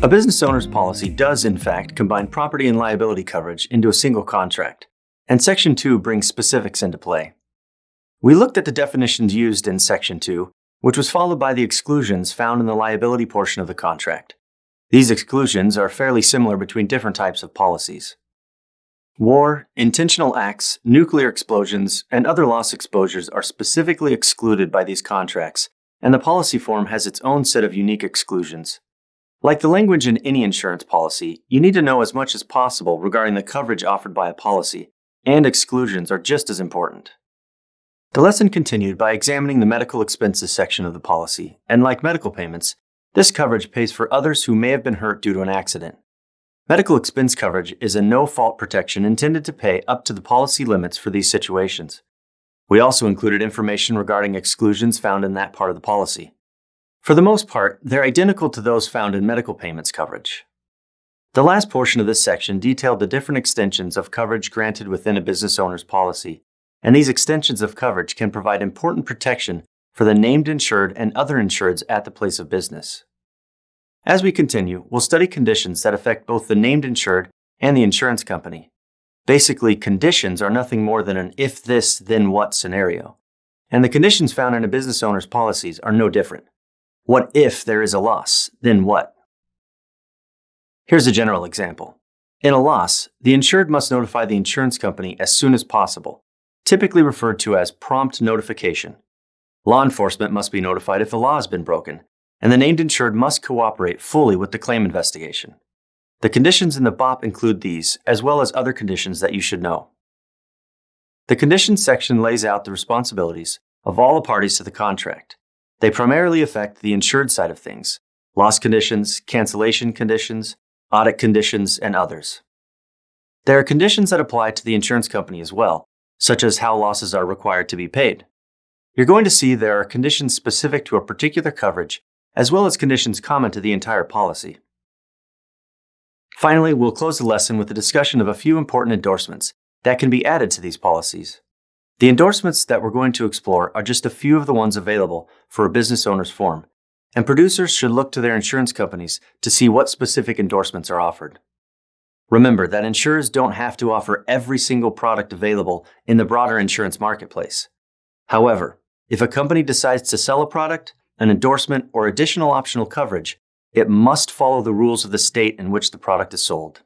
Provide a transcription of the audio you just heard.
A business owner's policy does, in fact, combine property and liability coverage into a single contract, and Section 2 brings specifics into play. We looked at the definitions used in Section 2, which was followed by the exclusions found in the liability portion of the contract. These exclusions are fairly similar between different types of policies. War, intentional acts, nuclear explosions, and other loss exposures are specifically excluded by these contracts, and the policy form has its own set of unique exclusions. Like the language in any insurance policy, you need to know as much as possible regarding the coverage offered by a policy, and exclusions are just as important. The lesson continued by examining the medical expenses section of the policy, and like medical payments, this coverage pays for others who may have been hurt due to an accident. Medical expense coverage is a no-fault protection intended to pay up to the policy limits for these situations. We also included information regarding exclusions found in that part of the policy. For the most part, they're identical to those found in medical payments coverage. The last portion of this section detailed the different extensions of coverage granted within a business owner's policy, and these extensions of coverage can provide important protection for the named insured and other insureds at the place of business. As we continue, we'll study conditions that affect both the named insured and the insurance company. Basically, conditions are nothing more than an if this, then what scenario. And the conditions found in a business owner's policies are no different. What if there is a loss? Then what? Here's a general example. In a loss, the insured must notify the insurance company as soon as possible, typically referred to as prompt notification. Law enforcement must be notified if the law has been broken, and the named insured must cooperate fully with the claim investigation. The conditions in the BOP include these, as well as other conditions that you should know. The conditions section lays out the responsibilities of all the parties to the contract. They primarily affect the insured side of things: loss conditions, cancellation conditions, audit conditions, and others. There are conditions that apply to the insurance company as well, such as how losses are required to be paid. You're going to see there are conditions specific to a particular coverage, as well as conditions common to the entire policy. Finally, we'll close the lesson with a discussion of a few important endorsements that can be added to these policies. The endorsements that we're going to explore are just a few of the ones available for a business owner's form, and producers should look to their insurance companies to see what specific endorsements are offered. Remember that insurers don't have to offer every single product available in the broader insurance marketplace. However, if a company decides to sell a product, an endorsement, or additional optional coverage, it must follow the rules of the state in which the product is sold.